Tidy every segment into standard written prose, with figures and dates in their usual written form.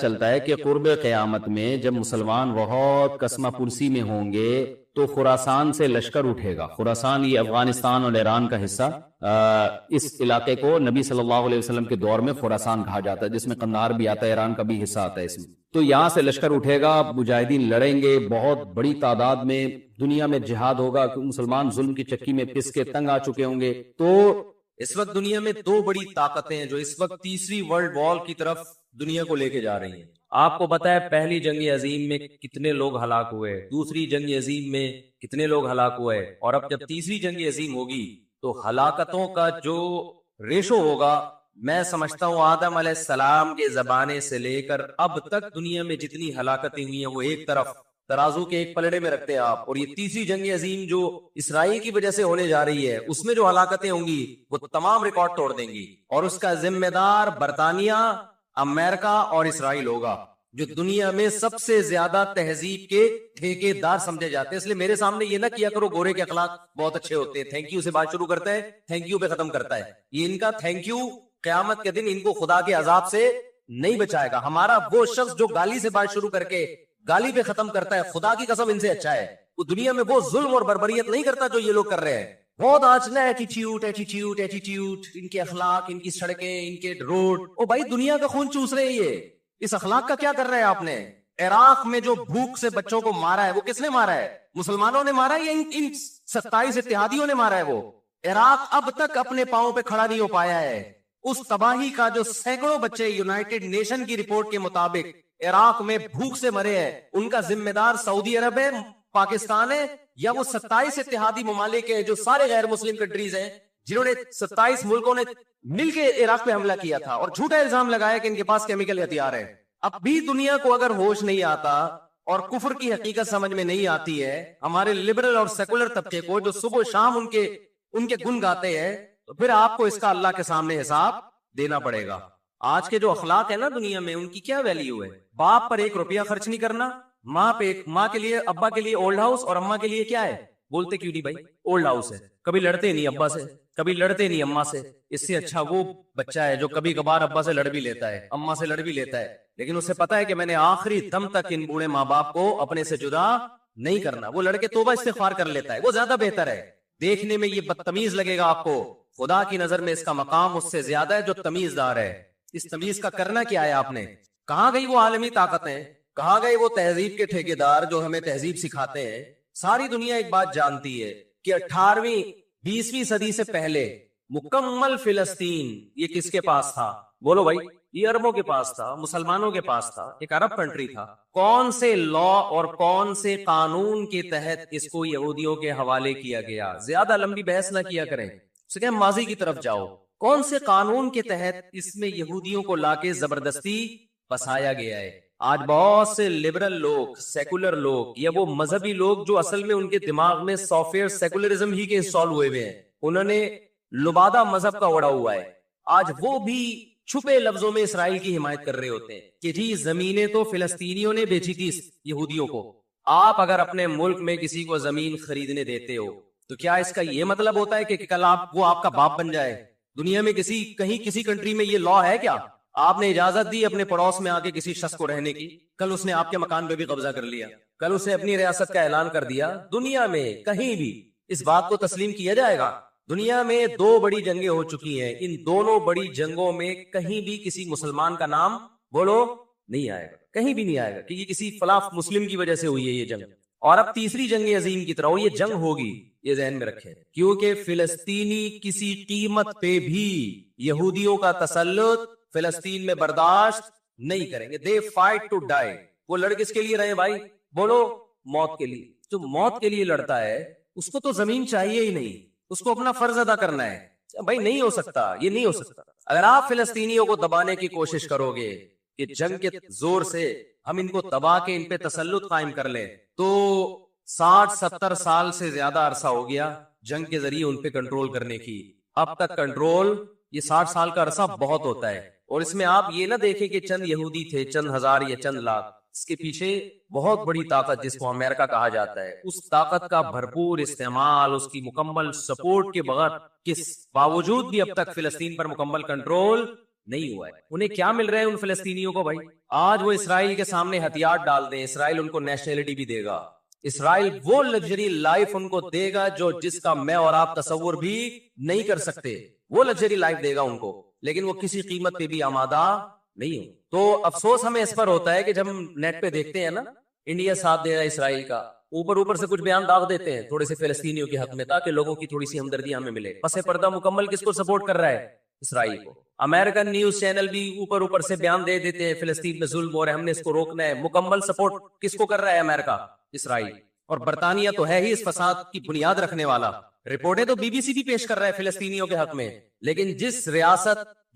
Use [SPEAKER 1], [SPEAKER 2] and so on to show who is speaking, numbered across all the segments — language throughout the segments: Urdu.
[SPEAKER 1] چلتا ہے کہ قرب قیامت میں جب مسلمان بہت کسمہ پرسی میں ہوں گے تو خراسان سے لشکر اٹھے گا. خراسان یہ افغانستان اور ایران کا حصہ، اس علاقے کو نبی صلی اللہ علیہ وسلم کے دور میں خراسان کہا جاتا ہے، جس میں قندھار بھی آتا ہے، ایران کا بھی حصہ آتا ہے اس میں. تو یہاں سے لشکر اٹھے گا، مجاہدین لڑیں گے بہت بڑی تعداد میں، دنیا میں جہاد ہوگا، مسلمان ظلم کی چکی میں پس کے تنگ آ چکے ہوں گے. تو
[SPEAKER 2] اس وقت دنیا میں دو بڑی طاقتیں ہیں جو اس وقت تیسری ورلڈ وار کی طرف دنیا کو لے کے جا رہی ہیں. آپ کو پتا ہے پہلی جنگ عظیم میں کتنے لوگ ہلاک ہوئے، دوسری جنگ عظیم میں کتنے لوگ ہلاک ہوئے، اور اب جب تیسری جنگ عظیم ہوگی تو ہلاکتوں کا جو ریشو ہوگا، میں سمجھتا ہوں آدم علیہ السلام کے زمانے سے لے کر اب تک دنیا میں جتنی ہلاکتیں ہوئی ہیں وہ ایک طرف ترازو کے ایک پلڑے میں رکھتے ہیں آپ، اور یہ تیسری جنگ عظیم جو اسرائیل کی وجہ سے ہونے جا رہی ہے اس میں جو ہلاکتیں ہوں گی وہ تمام ریکارڈ توڑ دیں گی، اور اس کا ذمہ دار برطانیہ، امریکہ اور اسرائیل ہوگا، جو دنیا میں سب سے زیادہ تہذیب کے ٹھیکے دار سمجھے جاتے ہیں. اس لیے میرے سامنے یہ نہ کیا کرو گورے کے اخلاق بہت اچھے ہوتے ہیں، تھینک یو سے بات شروع کرتا ہے، تھینک یو پہ ختم کرتا ہے. یہ ان کا تھینک یو قیامت کے دن ان کو خدا کے عذاب سے نہیں بچائے گا. ہمارا وہ شخص جو گالی سے بات شروع کر کے گالی پہ ختم کرتا ہے، خدا کی قسم ان سے اچھا ہے. وہ دنیا میں وہ ظلم اور بربریت نہیں کرتا جو یہ لوگ کر رہے ہیں. بہت آج نا ایٹیٹیوڈ ایٹیٹیوڈ ایٹیٹیوڈ، ان کے اخلاق، ان کی سڑکیں، ان کے روڈ. او بھائی دنیا کا خون چوس رہے ہیں یہ، اس اخلاق کا کیا کر رہے ہیں آپ نے؟ عراق میں جو بھوک سے بچوں کو مارا ہے وہ کس نے مارا ہے؟ مسلمانوں نے مارا ہے یا ان 27 اتحادیوں نے مارا ہے؟ وہ عراق اب تک اپنے پاؤں پہ کھڑا نہیں ہو پایا ہے. اس تباہی کا جو سینکڑوں بچے یونائٹڈ نیشن کی رپورٹ کے مطابق عراق میں بھوک سے مرے ہیں، ان کا ذمہ دار سعودی عرب ہے، پاکستان ہے، یا وہ 27 اتحادی ممالک ہیں جو سارے غیر مسلم کنٹریز ہیں، جنہوں نے 27 ملکوں نے مل کے عراق پہ حملہ کیا تھا اور جھوٹا الزام لگایا کہ ان کے پاس کیمیکل ہتھیار ہے. اب بھی دنیا کو اگر ہوش نہیں آتا اور کفر کی حقیقت سمجھ میں نہیں آتی ہے، ہمارے لبرل اور سیکولر طبقے کو جو صبح و شام ان کے گن گاتے ہیں، تو پھر آپ کو اس کا اللہ کے سامنے حساب دینا پڑے گا. آج کے جو اخلاق ہے نا دنیا میں، ان کی کیا ویلیو ہے؟ باپ پر 1 روپیہ خرچ نہیں کرنا، ماں کے لیے، ابا کے لیے اولڈ ہاؤس، اور اماں کے لیے کیا ہے؟ بولتے کیوں نہیں بھائی؟ اولڈ ہاؤس ہے. کبھی لڑتے نہیں ابا سے، کبھی لڑتے نہیں اماں سے. اس سے اچھا وہ بچہ ہے جو کبھی کبھار ابا سے لڑ بھی لیتا ہے، اماں سے لڑ بھی لیتا ہے، لیکن اسے پتا ہے کہ میں نے آخری دم تک ان بوڑھے ماں باپ کو اپنے سے جدا نہیں کرنا. وہ لڑکے توبہ استغفار کر لیتا ہے، وہ زیادہ بہتر ہے. دیکھنے میں یہ بدتمیز لگے گا آپ کو، خدا کی نظر میں اس کا مقام اس سے زیادہ ہے جو تمیز دار ہے. اس تمیز کا کرنا کیا ہے آپ نے؟ کہاں گئی وہ عالمی طاقتیں؟ کہاں گئے وہ تہذیب کے ٹھیکیدار جو ہمیں تہذیب سکھاتے ہیں؟ ساری دنیا ایک بات جانتی ہے کہ 18ویں 20ویں صدی سے پہلے مکمل فلسطین یہ کس کے پاس تھا؟ بولو بھائی. یہ عربوں کے پاس تھا، مسلمانوں کے پاس تھا، ایک عرب کنٹری تھا. کون سے لا اور کون سے قانون کے تحت اس کو یہودیوں کے حوالے کیا گیا؟ زیادہ لمبی بحث نہ کیا کریں، کہ ماضی کی طرف جاؤ. کون سے قانون کے تحت اس میں یہودیوں کو لا کے زبردستی بسایا گیا ہے؟ آج بہت سے لبرل لوگ، سیکولر لوگ، یا وہ مذہبی لوگ جو اصل میں ان کے دماغ میں سافٹ ویئر سیکولرزم ہی کے انسٹال ہوئے ہوئے ہیں، انہوں نے لبادہ مذہب کا اوڑا ہوا ہے. آج وہ بھی چھپے لفظوں میں اسرائیل کی حمایت کر رہے ہوتے ہیں کہ جی زمینیں تو فلسطینیوں نے بیچی تھی یہودیوں کو. آپ اگر اپنے ملک میں کسی کو زمین خریدنے دیتے ہو تو کیا اس کا یہ مطلب ہوتا ہے کہ کل وہ آپ کا باپ بن جائے؟ دنیا میں کسی کنٹری میں یہ لا ہے کیا؟ آپ نے اجازت دی اپنے پڑوس میں آ کے کسی شخص کو رہنے کی، کل اس نے آپ کے مکان پہ بھی قبضہ کر لیا، کل اسے اپنی ریاست کا اعلان کر دیا. دنیا میں کہیں بھی اس بات کو تسلیم کیا جائے گا؟ دنیا میں 2 بڑی جنگیں ہو چکی ہیں، ان دونوں بڑی جنگوں میں کہیں بھی کسی مسلمان کا نام بولو نہیں آئے گا، کہیں بھی نہیں آئے گا کہ یہ کسی فلاں مسلم کی وجہ سے ہوئی ہے یہ جنگ. اور اب تیسری جنگ عظیم کی طرح یہ جنگ ہوگی، یہ ذہن میں رکھیں، کیونکہ فلسطینی کسی قیمت پہ بھی یہودیوں کا تسلط فلسطین میں برداشت نہیں کریں گے. They fight to die. وہ لڑ کس کے لیے رہے بھائی؟ بولو موت کے لیے. جو موت کے لیے لڑتا ہے اس کو تو زمین چاہیے ہی نہیں، اس کو اپنا فرض ادا کرنا ہے. بھائی نہیں ہو سکتا، یہ نہیں ہو سکتا. اگر آپ فلسطینیوں کو دبانے کی کوشش کرو گے کہ جنگ کے زور سے ہم ان کو دبا کے ان پہ تسلط قائم کر لیں، تو 60-70 سال سے زیادہ عرصہ ہو گیا جنگ کے ذریعے ان پہ کنٹرول کرنے کی. اب تک کنٹرول، یہ 60 سال کا عرصہ بہت ہوتا ہے. اور اس میں آپ یہ نہ دیکھیں کہ چند یہودی تھے، چند ہزار یا چند لاکھ. اس کے پیچھے بہت بڑی طاقت جس کو امریکہ کہا جاتا ہے، اس طاقت کا بھرپور استعمال، اس کی مکمل سپورٹ کے بغیر کس باوجود بھی اب تک فلسطین پر مکمل کنٹرول نہیں ہوا ہے. انہیں کیا مل رہا ہے ان فلسطینیوں کو بھائی؟ آج وہ اسرائیل کے سامنے ہتھیار ڈال دیں، اسرائیل ان کو نیشنلٹی بھی دے گا، اسرائیل وہ لگژری لائف ان کو دے گا جو جس کا میں اور آپ تصور بھی نہیں کر سکتے، وہ لگژری لائف دے گا ان کو، لیکن وہ کسی قیمت پہ بھی آمادہ نہیں ہو. تو افسوس ہمیں اس پر ہوتا ہے کہ جب ہم نیٹ پہ دیکھتے ہیں نا انڈیا ساتھ دے رہا ہے اسرائیل کا، اوپر سے کچھ بیان داغ دیتے ہیں تھوڑے سے فلسطینیوں کے حق میں تاکہ لوگوں کی تھوڑی سی ہمدردی ہمیں ملے. پس پردہ مکمل کس کو سپورٹ کر رہا ہے؟ اسرائیل کو. امریکن نیوز چینل بھی اوپر سے بیان دے دیتے ہیں فلسطین میں ظلم ہو رہا ہے، ہم نے اس کو روکنا ہے. مکمل سپورٹ کس کو کر رہا ہے امریکہ؟ اسرائیل. اور برطانیہ تو ہے ہی اس فساد کی بنیاد رکھنے والا. رپورٹیں تو بی بی سی بھی پیش کر رہا ہے فلسطینیوں کے حق میں، لیکن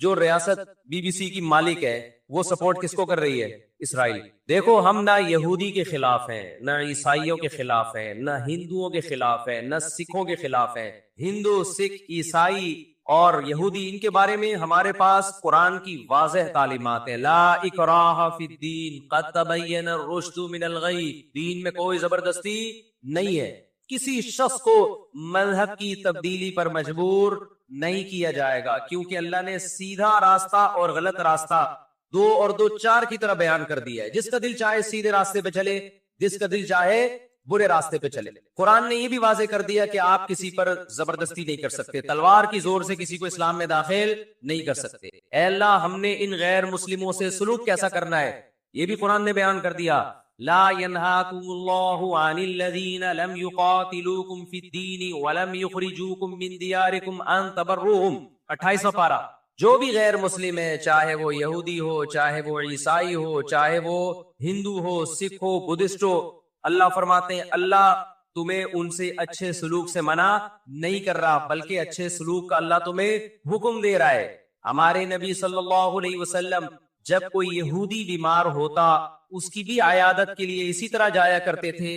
[SPEAKER 2] جو ریاست بی بی سی کی مالک ہے وہ سپورٹ کس کو کر رہی ہے؟ اسرائیل. دیکھو ہم نہ یہودی کے خلاف ہیں، نہ عیسائیوں کے خلاف ہیں، نہ ہندوؤں کے خلاف ہیں، نہ سکھوں کے خلاف ہیں. ہندو، سکھ، عیسائی اور یہودی، ان کے بارے میں ہمارے پاس قرآن کی واضح تعلیمات ہیں. لا اکراہ فی الدین قد تبین الرشد من الغی. دین میں کوئی زبردستی نہیں ہے، کسی شخص کو مذہب کی تبدیلی پر مجبور نہیں کیا جائے گا، کیونکہ اللہ نے سیدھا راستہ اور غلط راستہ 2 اور 2 4 کی طرح بیان کر دیا ہے. جس کا دل چاہے سیدھے راستے پہ چلے، جس کا دل چاہے برے راستے پہ چلے. قرآن نے یہ بھی واضح کر دیا کہ آپ کسی پر زبردستی نہیں کر سکتے، تلوار کی زور سے کسی کو اسلام میں داخل نہیں کر سکتے. اے اللہ ہم نے ان غیر مسلموں سے سلوک کیسا کرنا ہے یہ بھی قرآن نے بیان کر دیا. لا ينهاكم الله عن الذين لم يقاتلوكم في الدين ولم يخرجوكم من دياركم ان تبروهم. 28واں پارہ. جو بھی غیر مسلم ہے، چاہے وہ یہودی ہو، چاہے وہ عیسائی ہو، چاہے وہ ہندو ہو، سکھ ہو، بدھسٹ ہو، اللہ فرماتے ہیں اللہ تمہیں ان سے اچھے سلوک سے منع نہیں کر رہا، بلکہ اچھے سلوک کا اللہ تمہیں حکم دے رہا ہے. ہمارے نبی صلی اللہ علیہ وسلم جب کوئی یہودی بیمار ہوتا اس کی بھی عیادت کے لیے اسی طرح جایا کرتے تھے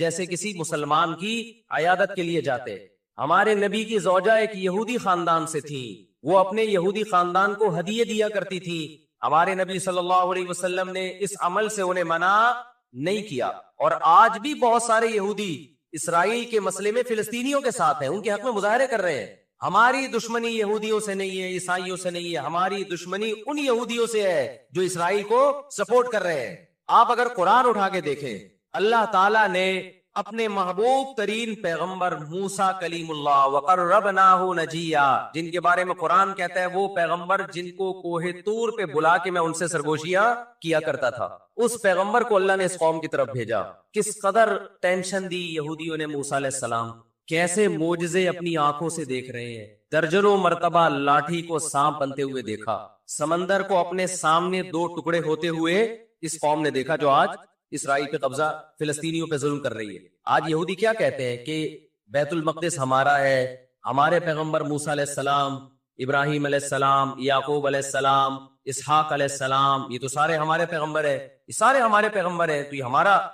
[SPEAKER 2] جیسے کسی مسلمان کی عیادت کے لیے جاتے. ہمارے نبی کی زوجہ ایک یہودی خاندان سے تھی، وہ اپنے یہودی خاندان کو ہدیے دیا کرتی تھی. ہمارے نبی صلی اللہ علیہ وسلم نے اس عمل سے انہیں منع نہیں کیا. اور آج بھی بہت سارے یہودی اسرائیل کے مسئلے میں فلسطینیوں کے ساتھ ہیں، ان کے حق میں مظاہرے کر رہے ہیں. ہماری دشمنی یہودیوں سے نہیں ہے، عیسائیوں سے نہیں ہے، ہماری دشمنی ان یہودیوں سے ہے جو اسرائیل کو سپورٹ کر رہے ہیں. آپ اگر قرآن اٹھا کے دیکھیں، اللہ تعالیٰ نے اپنے محبوب ترین پیغمبر موسیٰ کلیم اللہ وقربناہ نجیہ، جن کے بارے میں قرآن کہتا ہے وہ پیغمبر جن کو کوہ طور پہ بلا کے میں ان سے سرگوشیاں کیا کرتا تھا، اس پیغمبر کو اللہ نے اس قوم کی طرف بھیجا. کس قدر ٹینشن دی یہودیوں نے موسیٰ علیہ السلام، کیسے معجزے اپنی آنکھوں سے دیکھ رہے ہیں. درجنوں مرتبہ لاٹھی کو سانپ بنتے ہوئے دیکھا، سمندر کو اپنے سامنے 2 ٹکڑے ہوتے ہوئے اس قوم نے دیکھا جو آج اسرائیل پہ قبضہ، فلسطینیوں پہ ظلم کر رہی ہے. آج یہودی کیا کہتے ہیں کہ بیت المقدس ہمارا ہے، ہمارے پیغمبر موسیٰ علیہ السلام، ابراہیم علیہ السلام، یعقوب علیہ السلام، اسحاق علیہ السلام، یہ تو سارے ہمارے پیغمبر ہیں، یہ سارے ہمارے پیغمبر ہیں، تو یہ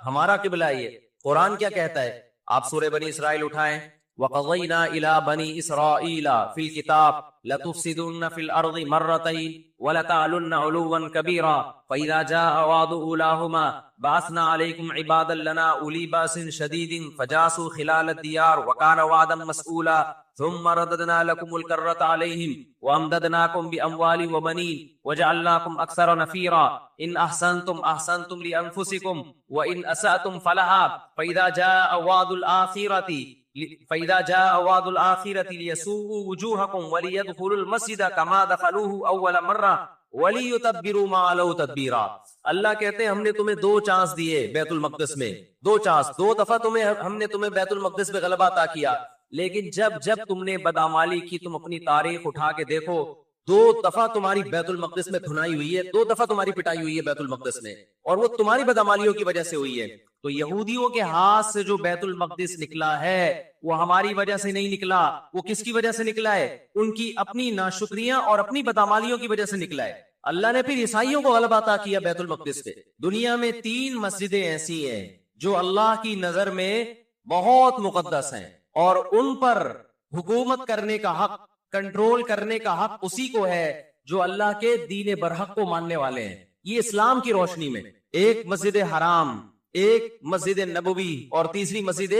[SPEAKER 2] ہمارا قبلہ ہے. یہ قرآن کیا کہتا ہے؟ آپ سورہ بنی اسرائیل اٹھائیں. وَقَضَيْنَا إِلَىٰ بَنِي إِسْرَائِيلَ فِي الْكِتَابِ لَتُفْسِدُنَّ فِي الْأَرْضِ مَرَّتَيْنِ وَلَتَعْلُنَّ عُلُوًّا كَبِيرًا فَإِذَا جَاءَ وَعْدُ أُولَاهُمَا بَعَثْنَا عَلَيْكُمْ عِبَادًا لَنَا أُولِي بَأْسٍ شَدِيدٍ فَجَاسُوا خِلَالَ الدِّيَارِ وَكَانَ وَعْدًا مَسْئُولًا ثُمَّ رَدَدْنَا لَكُمُ الْكَرَّةَ عَلَيْهِمْ وَأَمْدَدْنَاكُمْ بِأَمْوَالٍ وَبَنِينَ وَجَعَلْنَاكُمْ أَكْثَرَ نَفِيرًا إِنْ أَحْسَنْتُمْ أَحْسَنْتُمْ لِأَنفُسِكُمْ وَإِنْ أَسَأْتُمْ فَلَهَا فَإِذَا جَاءَ وَعْدُ الْآخِرَةِ لِيَسُوءُوا وُجُوهَكُمْ وَلِيَدْخُلُوا الْمَسْجِدَ كَمَا دَخَلُوهُ أَوَّلَ مَرَّةٍ وَلِيُتَبِّرُوا مَا عَلَوْا تَتْبِيرًا. اللہ کہتے ہیں ہم نے تمہیں 2 چانس دیے بیت المقدس میں، 2 چانس، 2 دفعہ ہم نے تمہیں بیت المقدس پہ غلبہ عطا کیا، لیکن جب تم نے بدعمالی کی، تم اپنی تاریخ اٹھا کے دیکھو، 2 دفعہ تمہاری بیت المقدس میں دھنائی ہوئی ہے، 2 دفعہ تمہاری پٹائی ہوئی ہے بیت المقدس میں، اور وہ تمہاری بدعمالیوں کی وجہ سے ہوئی ہے. تو یہودیوں کے ہاتھ سے جو بیت المقدس نکلا ہے وہ ہماری وجہ سے نہیں نکلا، وہ کس کی وجہ سے نکلا ہے؟ ان کی اپنی ناشکریاں اور اپنی بدعمالیوں کی وجہ سے نکلا ہے. اللہ نے پھر عیسائیوں کو غلبہ عطا کیا بیت المقدس پہ. دنیا میں 3 مسجدیں ایسی ہیں جو اللہ کی نظر میں بہت مقدس ہیں، اور ان پر حکومت کرنے کا حق، کنٹرول کرنے کا حق اسی کو ہے جو اللہ کے دین برحق کو ماننے والے ہیں. یہ اسلام کی روشنی میں، ایک مسجد حرام، ایک مسجد نبوی اور تیسری مسجد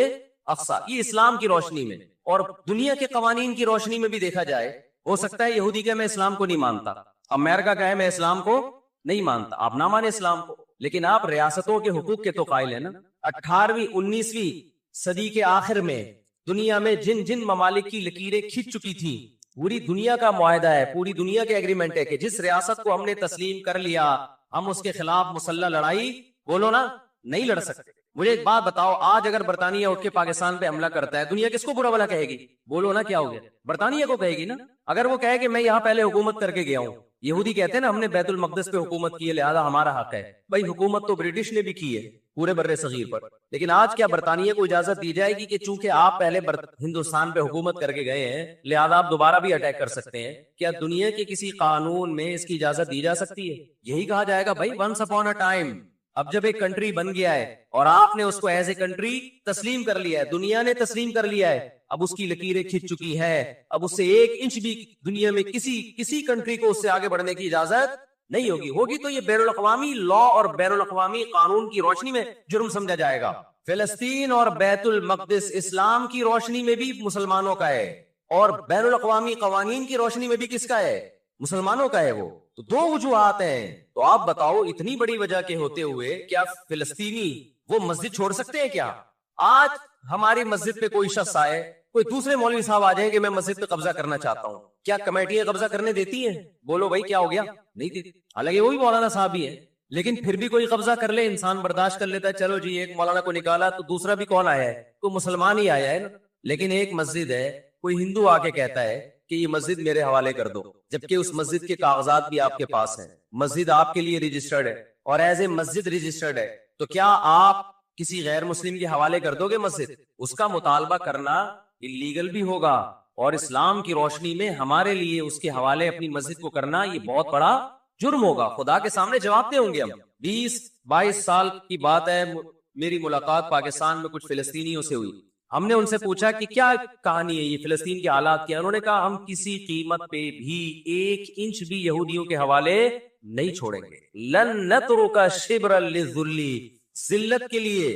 [SPEAKER 2] اقصی، یہ اسلام کی روشنی میں. اور دنیا کے قوانین کی روشنی میں بھی دیکھا جائے، ہو سکتا ہے یہودی کہ میں اسلام کو نہیں مانتا، امریکہ کا ہے میں اسلام کو نہیں مانتا، آپ نہ مانے اسلام کو، لیکن آپ ریاستوں کے حقوق کے تو قائل ہیں نا۔ 18ویں 19ویں صدی کے آخر میں دنیا میں جن جن ممالک کی لکیریں کھنچ چکی تھی، پوری دنیا کا معاہدہ ہے، پوری دنیا کے ایگریمنٹ ہے کہ جس ریاست کو ہم نے تسلیم کر لیا ہم اس کے خلاف مسلح لڑائی بولو نا نہیں لڑ سکتے۔ مجھے ایک بات بتاؤ، آج اگر برطانیہ اٹھ کے پاکستان پہ حملہ کرتا ہے دنیا کس کو برا بھلا کہے گی؟ بولو نا کیا ہو گیا؟ برطانیہ کو کہے گی نا۔ اگر وہ کہے کہ میں یہاں پہلے حکومت کر کے گیا ہوں، یہودی کہتے ہیں نا ہم نے بیت المقدس پہ حکومت کی ہے لہذا ہمارا حق ہے، بھائی حکومت تو برٹش نے بھی کی ہے پورے بر صغیر پر، لیکن آج کیا برطانیہ کو اجازت دی جائے گی کہ چونکہ آپ پہلے ہندوستان پہ حکومت کر کے گئے ہیں لہذا آپ دوبارہ بھی اٹیک کر سکتے ہیں؟ کیا دنیا کے کسی قانون میں اس کی اجازت دی جا سکتی ہے؟ یہی کہا جائے گا بھائی ونس اپون اے ٹائم، اب جب ایک کنٹری بن گیا ہے اور آپ نے اس کو ایز اے کنٹری تسلیم کر لیا ہے، دنیا نے تسلیم کر لیا ہے، اب اس کی لکیریں کھنچ چکی ہے، اب اس سے 1 انچ بھی دنیا میں کسی کنٹری کو اس سے آگے بڑھنے کی اجازت نہیں ہوگی تو یہ بین الاقوامی لا اور بین الاقوامی قانون کی روشنی میں جرم سمجھا جائے گا۔ فلسطین اور بیت المقدس اسلام کی روشنی میں بھی مسلمانوں کا ہے اور بین الاقوامی قوانین کی روشنی میں بھی کس کا ہے؟ مسلمانوں کا ہے۔ وہ تو 2 وجوہات ہیں، تو آپ بتاؤ اتنی بڑی وجہ کے ہوتے ہوئے کیا فلسطینی وہ مسجد چھوڑ سکتے ہیں کیا؟ آج ہماری مسجد پہ کوئی شخص آئے، کوئی دوسرے مولوی صاحب آ جائے کہ میں مسجد پہ قبضہ کرنا چاہتا ہوں، کیا کمیٹیاں قبضہ کرنے دیتی ہیں؟ بولو بھائی کیا ہو گیا؟ نہیں دیتی، حالانکہ وہی مولانا صاحب ہی ہیں، لیکن پھر بھی کوئی قبضہ کر لے انسان برداشت کر لیتا ہے، چلو جی ایک مولانا کو نکالا تو دوسرا بھی کون آیا ہے؟ کوئی مسلمان ہی آیا ہے نا۔ لیکن ایک مسجد ہے، کوئی ہندو آ کے کہتا ہے کہ یہ مسجد میرے حوالے کر دو، جبکہ اس مسجد کے کاغذات بھی آپ کے پاس ہیں، مسجد آپ کے لیے رجسٹرڈ ہے اور ایز اے مسجد رجسٹرڈ ہے، تو کیا آپ کسی غیر مسلم کے حوالے کر دو گے مسجد؟ اس کا مطالبہ کرنا اللیگل بھی ہوگا اور اسلام کی روشنی میں ہمارے لیے اس کے حوالے اپنی مسجد کو کرنا یہ بہت بڑا جرم ہوگا، خدا کے سامنے جواب دے ہوں گے ہم۔ 20-22 سال کی بات ہے، میری ملاقات پاکستان میں کچھ فلسطینیوں سے ہوئی، ہم نے ان سے پوچھا کہ کیا کہانی ہے یہ فلسطین کے حالات کیا؟ انہوں نے کہا ہم کسی قیمت پہ بھی 1 انچ بھی یہودیوں کے حوالے نہیں چھوڑیں گے، لن نترک شبرا للذل، ذلت کے لیے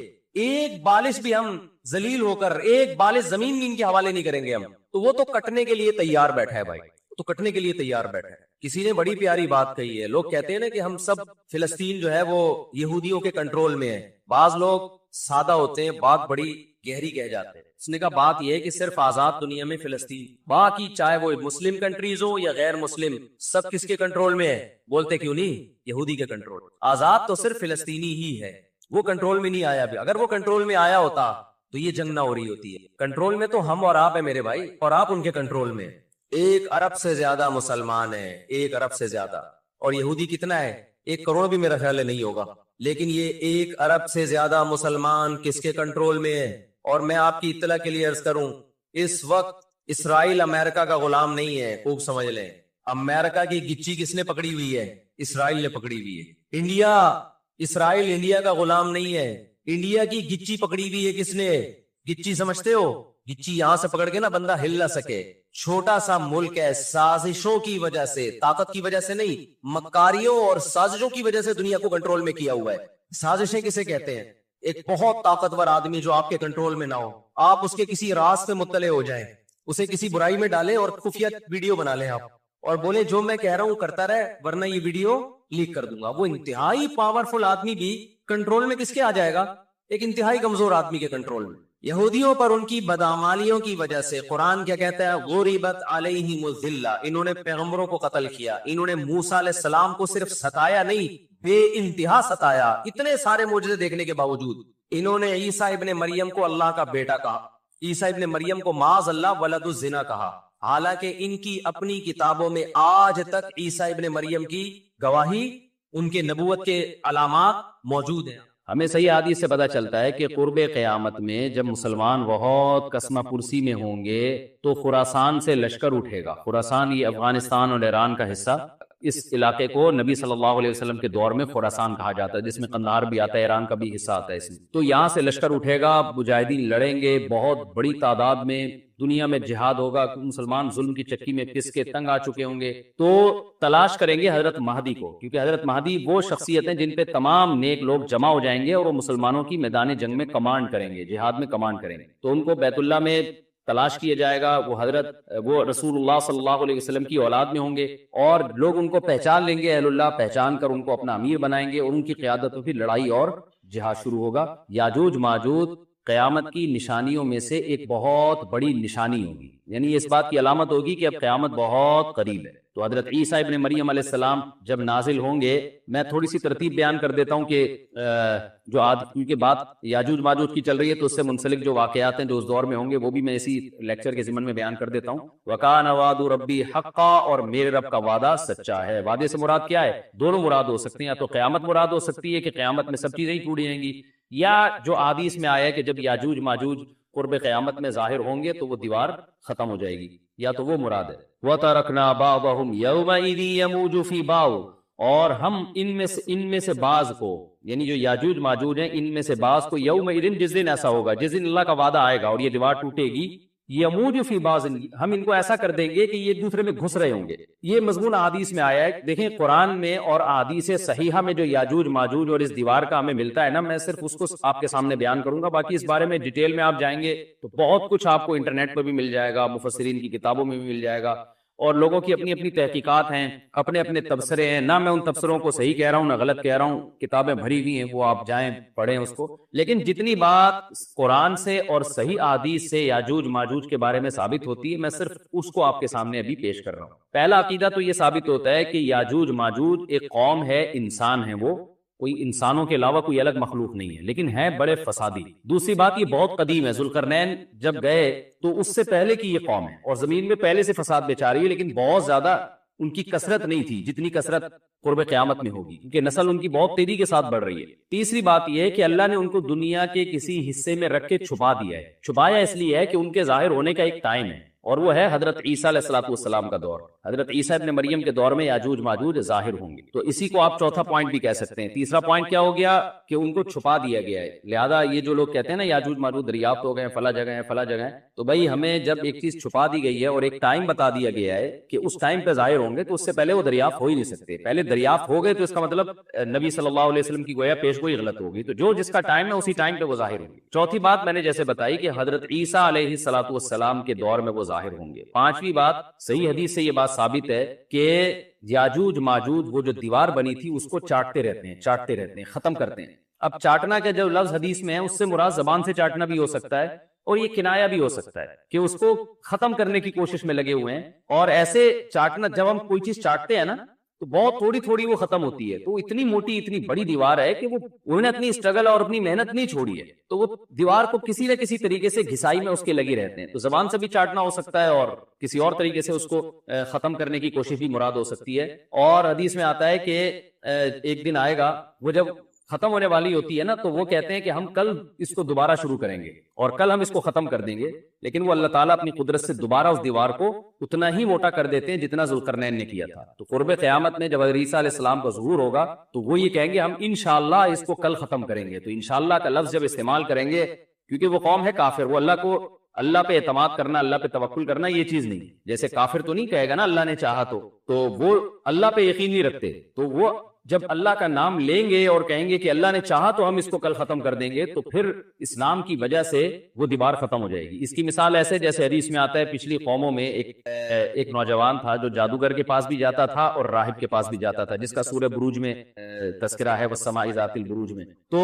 [SPEAKER 2] ایک بالش بھی ہم ذلیل ہو کر 1 بالش زمین بھی ان کے حوالے نہیں کریں گے ہم۔ تو وہ تو کٹنے کے لیے تیار بیٹھا ہے بھائی، تو کٹنے کے لیے تیار بیٹھا ہے۔ کسی نے بڑی پیاری بات کہی ہے، لوگ کہتے ہیں نا کہ ہم سب فلسطین جو ہے وہ یہودیوں کے کنٹرول میں ہے، بعض لوگ سادہ ہوتے ہیں، بات بڑی گہری کہہ جاتے ہیں۔ اس نے کہا بات یہ ہے کہ صرف آزاد دنیا میں فلسطین، باقی چاہے وہ مسلم کنٹریز ہو یا غیر مسلم، سب کس کے کنٹرول میں ہے؟ بولتے کیوں نہیں؟ یہودی کے کنٹرول۔ آزاد تو صرف فلسطینی ہی ہے، وہ کنٹرول میں نہیں آیا بھی، اگر وہ کنٹرول میں آیا ہوتا تو یہ جنگ نہ ہو رہی ہوتی ہے۔ کنٹرول میں تو ہم اور آپ ہیں میرے بھائی، اور آپ ان کے کنٹرول میں۔ 1 ارب سے زیادہ مسلمان ہیں، 1 ارب سے زیادہ، اور یہودی کتنا ہے؟ 1 کروڑ بھی میرا خیال ہے نہیں ہوگا، لیکن یہ 1 ارب سے زیادہ مسلمان کس کے کنٹرول میں ہے؟ اور میں آپ کی اطلاع کے لیے عرض کروں، اس وقت اسرائیل امریکہ کا غلام نہیں ہے، خوب سمجھ لیں۔ امریکہ کی گچی کس نے پکڑی ہوئی ہے؟ اسرائیل نے پکڑی ہوئی ہے۔ اسرائیل انڈیا کا غلام نہیں ہے، انڈیا کی گچی پکڑی ہوئی ہے کس نے؟ گچی سمجھتے ہو؟ گچی یہاں سے پکڑ کے نا بندہ ہل نہ سکے، چھوٹا سا ملک ہے، سازشوں کی وجہ سے، طاقت کی وجہ سے نہیں، مکاریوں اور سازشوں کی وجہ سے دنیا کو کنٹرول میں کیا ہوا ہے۔ سازشیں کسے کہتے ہیں؟ ایک بہت طاقتور آدمی جو آپ کے کنٹرول میں نہ ہو، آپ اس کے کسی راز پہ مطلع ہو جائیں، اسے کسی برائی میں ڈالیں اور خفیہ ویڈیو بنا لیں آپ، اور بولے جو میں کہہ رہا ہوں کرتا رہے ورنہ یہ ویڈیو لیک کر دوں گا، وہ انتہائی پاورفل آدمی بھی کنٹرول میں کس کے آ جائے گا؟ ایک انتہائی کمزور آدمی کے کنٹرول میں۔ یہودیوں پر ان کی بدعمالیوں کی وجہ سے قرآن کیا کہتا ہے؟ غربت علیہم الذلہ، انہوں نے پیغمبروں کو قتل کیا، انہوں نے موسیٰ علیہ السلام کو صرف ستایا نہیں، بے انتہا ستایا، اتنے سارے معجزے دیکھنے کے باوجود۔ انہوں نے عیسیٰ ابن مریم کو اللہ کا بیٹا کہا، عیسیٰ ابن مریم کو معاذ اللہ ولد الزنا کہا، حالانکہ ان کی اپنی کتابوں میں آج تک عیسیٰ ابن مریم کی گواہی، ان کے نبوت کے علامات موجود ہیں۔
[SPEAKER 1] ہمیں صحیح حدیث سے پتہ چلتا ہے کہ قرب قیامت میں جب مسلمان بہت کسمہ پرسی میں ہوں گے تو خراسان سے لشکر اٹھے گا۔ خراسان یہ افغانستان اور ایران کا حصہ، اس علاقے کو نبی صلی اللہ علیہ وسلم کے دور میں خراسان کہا جاتا ہے، جس میں قندھار بھی آتا ہے، ایران کا بھی حصہ آتا ہے اس میں۔ تو یہاں سے لشکر اٹھے گا، مجاہدین لڑیں گے بہت بڑی تعداد میں، دنیا میں جہاد ہوگا، مسلمان ظلم کی چکی میں پس کے تنگ آ چکے ہوں گے، تو تلاش کریں گے حضرت مہدی کو، کیونکہ حضرت مہدی وہ شخصیت ہیں جن پہ تمام نیک لوگ جمع ہو جائیں گے اور وہ مسلمانوں کی میدان جنگ میں کمانڈ کریں گے، جہاد میں کمانڈ کریں گے۔ تو ان کو بیت اللہ میں تلاش کیا جائے گا، وہ رسول اللہ صلی اللہ علیہ وسلم کی اولاد میں ہوں گے، اور لوگ ان کو پہچان لیں گے، اہل اللہ پہچان کر ان کو اپنا امیر بنائیں گے، اور ان کی قیادت میں پھر لڑائی اور جہاد شروع ہوگا۔ یاجوج ماجوج قیامت کی نشانیوں میں سے ایک بہت بڑی نشانی ہوگی، یعنی اس بات کی علامت ہوگی کہ اب قیامت بہت قریب ہے۔ تو حضرت عیسیٰ ابن مریم علیہ السلام جب نازل ہوں گے، میں تھوڑی سی ترتیب بیان کر دیتا ہوں کہ جو کیونکہ بات یاجوج ماجوج کی چل رہی ہے تو اس سے منسلک جو واقعات ہیں جو اس دور میں ہوں گے وہ بھی میں اسی لیکچر کے ضمن میں بیان کر دیتا ہوں۔ وَكَانَ وَعْدُ رَبِّي حَقًّا، اور میرے رب کا وعدہ سچا ہے۔ وعدے سے مراد کیا ہے؟ دونوں مراد ہو سکتے ہیں، یا تو قیامت مراد ہو سکتی ہے کہ قیامت میں سب چیزیں ہی ٹوٹ جائیں گی، یا جو احادیث میں آیا ہے کہ جب یاجوج ماجوج قرب قیامت میں ظاہر ہوں گے تو وہ دیوار ختم ہو جائے گی، یا تو وہ مراد ہے۔ وَتَرَكْنَا بَعْضَهُمْ يَوْمَئِذٍ يَمُوجُ فِي بَعْضٍ، اور ہم ان میں سے بعض کو، یعنی جو یاجوج ماجوج ہیں ان میں سے بعض کو، یومئذ جس دن ایسا ہوگا، جس دن اللہ کا وعدہ آئے گا اور یہ دیوار ٹوٹے گی، یموج فی بعض، ہم ان کو ایسا کر دیں گے کہ یہ دوسرے میں گھس رہے ہوں گے۔ یہ مضمون احادیث میں آیا ہے، دیکھیں قرآن میں اور احادیث صحیحہ میں جو یاجوج ماجوج اور اس دیوار کا ہمیں ملتا ہے نا، میں صرف اس کو آپ کے سامنے بیان کروں گا، باقی اس بارے میں ڈیٹیل میں آپ جائیں گے تو بہت کچھ آپ کو انٹرنیٹ پر بھی مل جائے گا، مفسرین کی کتابوں میں بھی مل جائے گا، اور لوگوں کی اپنی اپنی تحقیقات ہیں، اپنے اپنے تبصرے ہیں، نہ میں ان تبصروں کو صحیح کہہ رہا ہوں نہ غلط کہہ رہا ہوں، کتابیں بھری ہوئی ہیں، وہ آپ جائیں پڑھیں اس کو، لیکن جتنی بات قرآن سے اور صحیح احادیث سے یاجوج ماجوج کے بارے میں ثابت ہوتی ہے، میں صرف اس کو آپ کے سامنے ابھی پیش کر رہا ہوں۔ پہلا عقیدہ تو یہ ثابت ہوتا ہے کہ یاجوج ماجوج ایک قوم ہے، انسان ہے، وہ کوئی انسانوں کے علاوہ کوئی الگ مخلوق نہیں ہے، لیکن ہے بڑے فسادی۔ دوسری بات یہ بہت قدیم ہے، ذوالقرنین جب گئے تو اس سے پہلے کی یہ قوم ہے، اور زمین میں پہلے سے فساد بچا رہی ہے، لیکن بہت زیادہ ان کی کثرت نہیں تھی جتنی کثرت قرب قیامت میں ہوگی، کیونکہ نسل ان کی بہت تیزی کے ساتھ بڑھ رہی ہے۔ تیسری بات یہ ہے کہ اللہ نے ان کو دنیا کے کسی حصے میں رکھ کے چھپا دیا ہے، چھپایا اس لیے ہے کہ ان کے ظاہر ہونے کا ایک ٹائم ہے، اور وہ ہے حضرت عیسیٰ علیہ السلام کا دور۔ حضرت عیسیٰ ابن مریم کے دور میں یاجوج ماجوج ظاہر ہوں گے، تو اسی کو آپ چوتھا پوائنٹ بھی کہہ سکتے ہیں۔ تیسرا پوائنٹ کیا ہو گیا کہ ان کو چھپا دیا گیا ہے، لہذا یہ جو لوگ کہتے ہیں نا یاجوج ماجوج دریافت ہو گئے ہیں فلاں جگہ ہیں فلاں جگہ ہیں، تو بھائی ہمیں جب ایک چیز چھپا دی گئی ہے اور ایک ٹائم بتا دیا گیا ہے کہ اس ٹائم پہ ظاہر ہوں گے، تو اس سے پہلے وہ دریافت ہو ہی نہیں سکتے۔ پہلے دریافت ہو گئے تو اس کا مطلب نبی صلی اللہ علیہ وسلم کی گویا پیش گوئی غلط ہوگی، تو جو جس کا ٹائم ہے اسی ٹائم پہ وہ ظاہر ہوں گے۔ چوتھی بات میں نے جیسے بتائی کہ حضرت عیسیٰ علیہ السلام کے دور میں وہ ظاہر ہوں گے۔ پانچویں بات، صحیح حدیث سے یہ بات ثابت ہے کہ یاجوج ماجوج وہ جو دیوار بنی تھی اس کو چاٹتے رہتے ہیں، ختم کرتے ہیں۔ اب چاٹنا کا جو لفظ حدیث میں ہے اس سے مراد زبان سے چاٹنا بھی ہو سکتا ہے، اور یہ کنایا بھی ہو سکتا ہے کہ اس کو ختم کرنے کی کوشش میں لگے ہوئے ہیں۔ اور ایسے چاٹنا، جب ہم کوئی چیز چاٹتے ہیں نا تو بہت تھوڑی تھوڑی وہ ختم ہوتی ہے، تو اتنی موٹی اتنی بڑی دیوار ہے کہ انہوں نے اپنی اسٹرگل اور اپنی محنت نہیں چھوڑی ہے، تو وہ دیوار کو کسی نہ کسی طریقے سے گھسائی میں اس کے لگے رہتے ہیں۔ تو زبان سے بھی چاٹنا ہو سکتا ہے اور کسی اور طریقے سے اس کو ختم کرنے کی کوشش بھی مراد ہو سکتی ہے۔ اور حدیث میں آتا ہے کہ ایک دن آئے گا وہ جب ختم ہونے والی ہوتی ہے نا، تو وہ کہتے ہیں کہ ہم کل اس کو دوبارہ شروع کریں گے اور کل ہم اس کو ختم کر دیں گے، لیکن وہ اللہ تعالیٰ اپنی قدرت سے دوبارہ اس دیوار کو اتنا ہی موٹا کر دیتے ہیں جتنا ذوالقرنین نے کیا تھا۔ تو قرب قیامت میں جب حضرت عیسیٰ علیہ السلام کا ظہور ہوگا تو وہ یہ کہیں گے ہم انشاءاللہ اس کو کل ختم کریں گے۔ تو انشاءاللہ کا لفظ جب استعمال کریں گے، کیونکہ وہ قوم ہے کافر، وہ اللہ پہ اعتماد کرنا، اللہ پہ توکل کرنا یہ چیز نہیں، جیسے کافر تو نہیں کہے گا نا اللہ نے چاہا تو وہ اللہ پہ یقین نہیں رکھتے، تو وہ جب اللہ کا نام لیں گے اور کہیں گے کہ اللہ نے چاہا تو ہم اس کو کل ختم کر دیں گے، تو پھر اسلام کی وجہ سے وہ دیوار ختم ہو جائے گی۔ اس کی مثال ایسے جیسے حدیث میں آتا ہے، پچھلی قوموں میں ایک نوجوان تھا جو جادوگر کے پاس بھی جاتا تھا اور راہب کے پاس بھی جاتا تھا، جس کا سورہ بروج میں تذکرہ ہے، والسماء ذات البروج میں۔ تو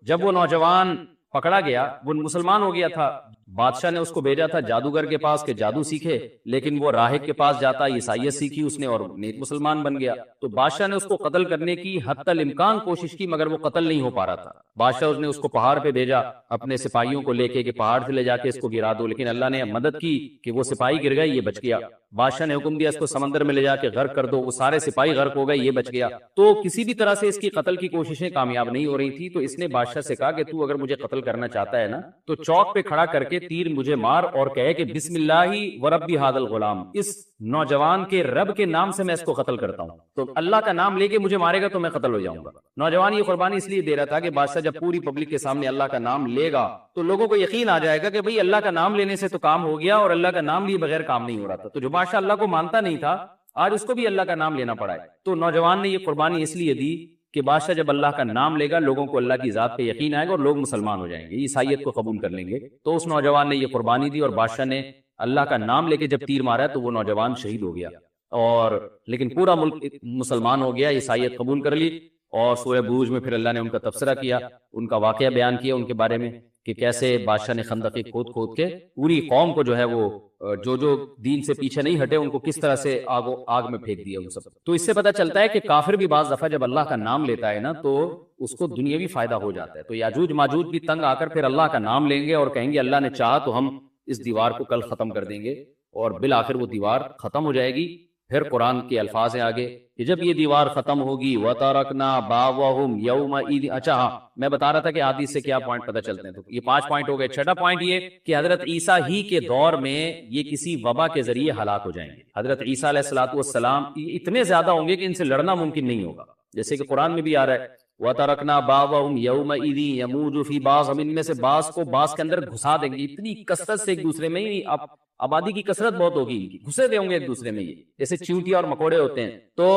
[SPEAKER 1] جب وہ نوجوان پکڑا گیا، وہ مسلمان ہو گیا تھا، بادشاہ نے اس کو بھیجا تھا جادوگر کے پاس کہ جادو سیکھے، لیکن وہ راہب کے پاس جاتا، عیسائیت سیکھی اس نے اور نیک مسلمان بن گیا۔ تو بادشاہ نے اس کو قتل کرنے کی حتی الامکان کوشش کی، مگر وہ قتل نہیں ہو پا رہا تھا۔ بادشاہ نے اس کو پہاڑ پہ بھیجا اپنے سپاہیوں کو لے کے کہ پہاڑ سے لے جا کے اس کو گرا دو، لیکن اللہ نے مدد کی کہ وہ سپاہی گر گئے، یہ بچ گیا۔ بادشاہ نے حکم دیا اس کو سمندر میں لے جا کے غرق کر دو، وہ سارے سپاہی غرق ہو گئے، یہ بچ گیا۔ تو کسی بھی طرح سے اس کی قتل کی کوششیں کامیاب نہیں ہو رہی تھی، تو اس نے بادشاہ سے کہا کہ تو اگر مجھے قتل کرنا چاہتا ہے نا تو چوک پہ کھڑا کر کے تیر مجھے مار اور کہے کہ بسم اللہ وربی ھذا الغلام، اس نوجوان کے رب کے نام سے میں اس کو قتل کرتا ہوں۔ تو اللہ کا نام لے کے مجھے مارے گا تو میں قتل ہو جاؤں گا۔ نوجوان یہ قربانی اس لیے دے رہا تھا کہ بادشاہ جب پوری پبلک کے سامنے اللہ کا نام لے گا تو لوگوں کو یقین آ جائے گا کہ بھئی اللہ کا نام لینے سے تو کام ہو گیا، اور اللہ کا نام لیے بغیر کام نہیں ہو رہا تھا۔ تو جو بادشاہ اللہ کو مانتا نہیں تھا، آج اس کو بھی اللہ کا نام لینا پڑا ہے۔ تو نوجوان نے یہ قربانی اس لیے دی کہ بادشاہ جب اللہ کا نام لے گا لوگوں کو اللہ کی ذات پہ یقین آئے گا اور لوگ مسلمان ہو جائیں گے، عیسائیت کو قبول کر لیں گے۔ تو اس نوجوان نے یہ قربانی دی اور بادشاہ نے اللہ کا نام لے کے جب تیر مارا تو وہ نوجوان شہید ہو گیا، اور لیکن پورا ملک مسلمان ہو گیا، عیسائیت قبول کر لی۔ اور سورہ بروج میں پھر اللہ نے ان کا تبصرہ کیا، ان کا واقعہ بیان کیا ان کے بارے میں کہ کیسے بادشاہ نے خندقیں کھود کھود کے پوری قوم کو جو ہے وہ جو دین سے پیچھے نہیں ہٹے ان کو کس طرح سے آگ میں پھینک دیا ان سب۔ تو اس سے پتہ چلتا ہے کہ کافر بھی بعض دفعہ جب اللہ کا نام لیتا ہے نا تو اس کو دنیاوی فائدہ ہو جاتا ہے۔ تو یاجوج ماجوج بھی تنگ آ کر پھر اللہ کا نام لیں گے اور کہیں گے اللہ نے چاہا تو ہم اس دیوار کو کل ختم کر دیں گے، اور بالآخر وہ دیوار ختم ہو جائے گی۔ پھر قرآن کے الفاظ ہیں آگے کہ جب یہ دیوار ختم ہوگی وَتَرَكْنَا بَعْضَهُمْ يَوْمَئِذٍ۔ اچھا ہاں، میں بتا رہا تھا کہ حدیث سے کیا پوائنٹ پتہ چلتے ہیں، تو یہ 5 پوائنٹ ہو گئے۔ چھٹا پوائنٹ یہ کہ حضرت عیسیٰ ہی کے دور میں یہ کسی وبا کے ذریعے ہلاک ہو جائیں گے۔ حضرت عیسیٰ علیہ الصلوۃ والسلام اتنے زیادہ ہوں گے کہ ان سے لڑنا ممکن نہیں ہوگا، جیسے کہ قرآن میں بھی آ رہا ہے وَتَرَكْنَا بَعْضَهُمْ يَوْمَئِذٍ يَمُوجُ فِي بَعْضٍ، ہم ان میں سے بعض کو بعض کے اندر گھسا دیں گے، اتنی کثرت سے ایک دوسرے میں ہی آبادی کی کثرت بہت ہوگی ان کی، گھسے ہوئے ہوں گے ایک دوسرے میں، یہ جیسے چیونٹیاں اور مکوڑے ہوتے ہیں، تو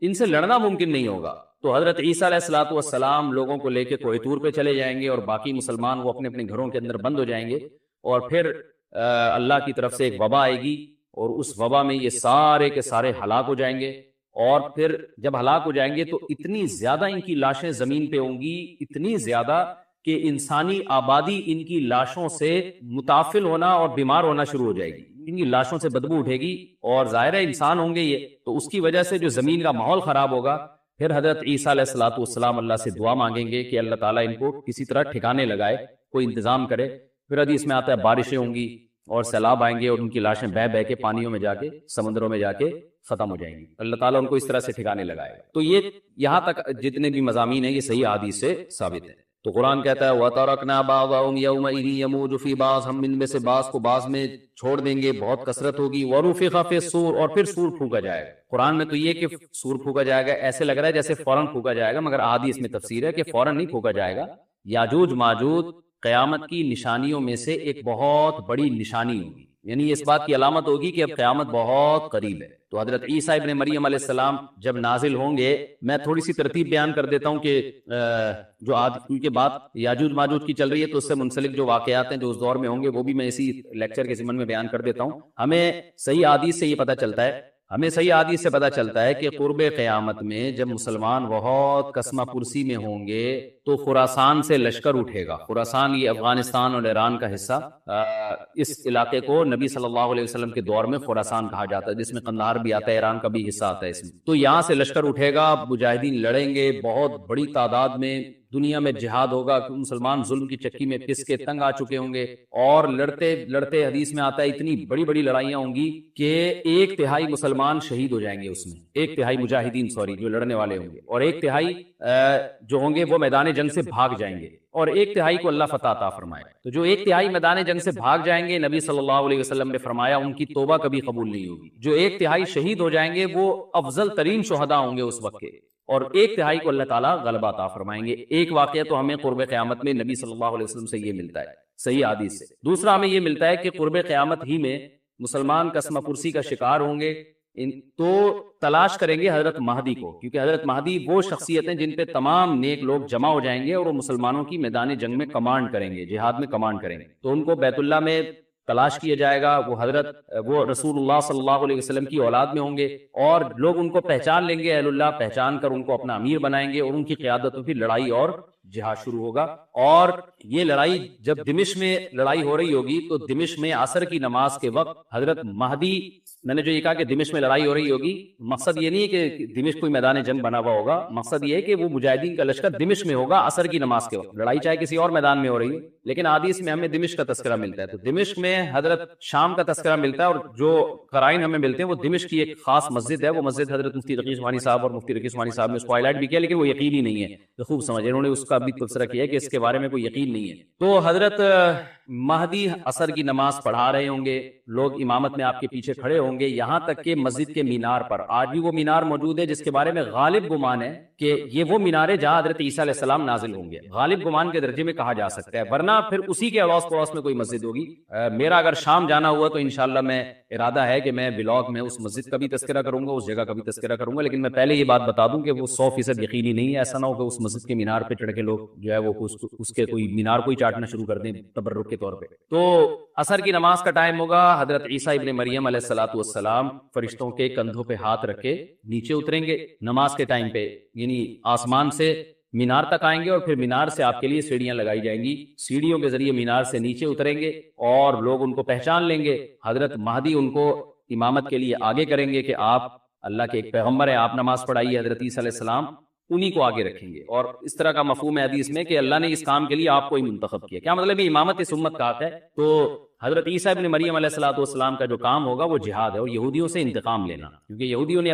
[SPEAKER 1] ان سے لڑنا ممکن نہیں ہوگا۔ تو حضرت عیسیٰ علیہ الصلوۃ والسلام لوگوں کو لے کے کوہ طور پہ چلے جائیں گے اور باقی مسلمان وہ اپنے اپنے گھروں کے اندر بند ہو جائیں گے، اور پھر اللہ کی طرف سے ایک وبا آئے گی اور اس وبا میں یہ سارے کے سارے ہلاک ہو جائیں گے۔ اور پھر جب ہلاک ہو جائیں گے تو اتنی زیادہ ان کی لاشیں زمین پہ ہوں گی، اتنی زیادہ کہ انسانی آبادی ان کی لاشوں سے متافل ہونا اور بیمار ہونا شروع ہو جائے گی، ان کی لاشوں سے بدبو اٹھے گی، اور ظاہر ہے انسان ہوں گے یہ، تو اس کی وجہ سے جو زمین کا ماحول خراب ہوگا۔ پھر حضرت عیسیٰ علیہ الصلوۃ والسلام اللہ سے دعا مانگیں گے کہ اللہ تعالیٰ ان کو کسی طرح ٹھکانے لگائے، کوئی انتظام کرے۔ پھر حدیث میں آتا ہے بارشیں ہوں گی اور سیلاب آئیں گے اور ان کی لاشیں بہہ بہہ کے پانیوں میں جا کے سمندروں میں جا کے ختم ہو جائیں گی، اللہ تعالیٰ ان کو اس طرح سے ٹھکانے لگائے گا۔ تو یہ یہاں تک جتنے بھی مضامین ہیں یہ صحیح حدیث سے ثابت ہیں۔ تو قرآن کہتا ہے وَتَرَكْنَا بَعْضَهُمْ يَوْمَئِذٍ يَمُوجُ فِي بَعْضٍ، ہم ان میں سے بعض کو بعض میں چھوڑ دیں گے، بہت کثرت ہوگی۔ وَرُفِخَ فِي الصُّورِ، اور پھر سور پھونکا جائے گا۔ قرآن میں تو یہ کہ سور پھونکا جائے گا ایسے لگ رہا ہے جیسے فوراً پھونکا جائے گا، مگر احادیث میں تفسیر ہے کہ فوراً نہیں پھونکا جائے گا۔ یاجوج ماجوج قیامت کی نشانیوں میں سے ایک بہت بڑی نشانی ہوگی، یعنی اس بات کی علامت ہوگی کہ اب قیامت بہت قریب ہے۔ تو حضرت عیسیٰ ابن مریم علیہ السلام جب نازل ہوں گے، میں تھوڑی سی ترتیب بیان کر دیتا ہوں کہ جو آج کیونکہ بات یاجوج ماجوج کی چل رہی ہے تو اس سے منسلک جو واقعات ہیں جو اس دور میں ہوں گے وہ بھی میں اسی لیکچر کے ضمن میں بیان کر دیتا ہوں۔ ہمیں صحیح حدیث سے یہ پتہ چلتا ہے کہ قرب قیامت میں جب مسلمان بہت کسمہ پرسی میں ہوں گے تو خراسان سے لشکر اٹھے گا۔ خراسان یہ افغانستان اور ایران کا حصہ، اس علاقے کو نبی صلی اللہ علیہ وسلم کے دور میں خراسان کہا جاتا ہے، جس میں قندھار بھی آتا ہے، ایران کا بھی حصہ آتا ہے اس میں۔ تو یہاں سے لشکر اٹھے گا، مجاہدین لڑیں گے بہت بڑی تعداد میں، دنیا میں جہاد ہوگا، مسلمان ظلم کی چکی میں پس کے تنگ آ چکے ہوں گے، اور لڑتے لڑتے حدیث میں آتا ہے اتنی بڑی بڑی لڑائیاں ہوں گی کہ 1/3 مسلمان شہید ہو جائیں گے اس میں، 1/3 مجاہدین جو لڑنے والے ہوں گے، اور 1/3 جو ہوں گے وہ میدان جنگ سے بھاگ جائیں گے، اور 1/3 کو اللہ فتح عطا فرمائے۔ تو جو 1/3 میدان جنگ سے بھاگ جائیں گے، نبی صلی اللہ علیہ وسلم نے فرمایا ان کی توبہ کبھی قبول نہیں ہوگی۔ جو 1/3 شہید ہو جائیں گے وہ افضل ترین شہداء ہوں گے اس وقت کے، اور 1/3 کو اللہ تعالیٰ غلبہ عطا فرمائیں گے۔ ایک واقعہ تو ہمیں قرب قیامت میں نبی صلی اللہ علیہ وسلم سے یہ ملتا ہے صحیح حدیث سے۔ دوسرا ہمیں یہ ملتا ہے کہ قرب قیامت ہی میں مسلمان کسمہ پرسی کا شکار ہوں گے، تو تلاش کریں گے حضرت مہدی کو، کیونکہ حضرت مہدی وہ شخصیت ہیں جن پہ تمام نیک لوگ جمع ہو جائیں گے اور وہ مسلمانوں کی میدان جنگ میں کمانڈ کریں گے، جہاد میں کمانڈ کریں گے۔ تو ان کو بیت اللہ میں تلاش کیا جائے گا، وہ رسول اللہ صلی اللہ علیہ وسلم کی اولاد میں ہوں گے، اور لوگ ان کو پہچان لیں گے، اہل اللہ پہچان کر ان کو اپنا امیر بنائیں گے، اور ان کی قیادت میں پھر لڑائی اور جہاد شروع ہوگا۔ اور یہ لڑائی جب دمشق میں لڑائی ہو رہی ہوگی تو دمشق میں عصر کی نماز کے وقت حضرت مہدی، میں نے جو یہ کہا کہ دمشق میں لڑائی ہو رہی ہوگی، مقصد یہ نہیں ہے کہ دمشق کوئی میدان جنگ بنا ہوا ہوگا، مقصد یہ ہے کہ وہ مجاہدین کا لشکر دمشق میں ہوگا عصر کی نماز کے وقت، لڑائی چاہے کسی اور میدان میں ہو رہی ہے، لیکن حدیث میں ہمیں دمشق کا تذکرہ ملتا ہے۔ تو دمشق میں حضرت شام کا تذکرہ ملتا ہے، اور جو قرائن ہمیں ملتے ہیں وہ دمشق کی ایک خاص مسجد ہے، وہ مسجد حضرت مفتی تقی عثمانی صاحب اور مفتی رقی عثمانی صاحب نے اس کو ہائی لائٹ بھی کیا، لیکن وہ یقینی نہیں ہے، تو خوب سمجھے، انہوں نے اس کا بھی تبصرہ کیا کہ اس کے بارے میں کوئی یقین نہیں ہے۔ تو حضرت مہدی عصر کی نماز پڑھا رہے ہوں گے، لوگ امامت میں آپ کے پیچھے کھڑے ہوں گے، یہاں تک کہ مسجد کے مینار پر، آج بھی وہ مینار موجود ہے جس کے بارے میں غالب گمان ہے کہ یہ وہ مینار ہے جہاں حضرت عیسیٰ علیہ السلام نازل ہوں گے. غالب گمان کے درجے میں کہا جا سکتا ہے، ورنہ پھر اسی کے اڑوس پڑوس میں کوئی مسجد ہوگی. میرا اگر شام جانا ہوا تو انشاءاللہ میں ارادہ ہے کہ میں ولاگ میں اس مسجد کا بھی تذکرہ کروں گا، اس جگہ کا بھی تذکرہ کروں گا. لیکن میں پہلے یہ بات بتا دوں کہ وہ 100% یقینی نہیں ہے. ایسا نہ ہو کہ اس مسجد کے مینار پہ چڑھ کے لوگ جو ہے وہ اس کے کوئی مینار کو ہی چاٹنا شروع کر دیں تبرک کے طور پہ. تو عصر کی نماز کا ٹائم ہوگا. حضرت عیسیٰ ابن مریم علیہ السلام فرشتوں کے کندھوں پہ ہاتھ رکھ کے نیچے اتریں گے نماز کے ٹائم پہ، یعنی آسمان سے مینار تک آئیں گے، اور پھر مینار سے آپ کے لیے سیڑھیاں لگائی جائیں گی. سیڑھیوں کے ذریعے مینار سے نیچے اتریں گے اور لوگ ان کو پہچان لیں گے. حضرت مہدی ان کو امامت کے لیے آگے کریں گے کہ آپ اللہ کے ایک پیغمبر ہیں، آپ نماز پڑھائیے. حضرت عیسیٰ علیہ السلام انہی کو آگے رکھیں گے. اور اس طرح کا مفہوم ہے حدیث میں کہ اللہ نے اس کام کے لیے آپ کو ہی منتخب کیا. کیا مطلب ہے؟ امامت اس امت کا حق ہے. تو حضرت عیسیٰ ابن مریم علیہ السلام کا جو کام ہوگا وہ جہاد ہے اور یہودیوں سے انتقام لینا، کیونکہ یہودیوں نے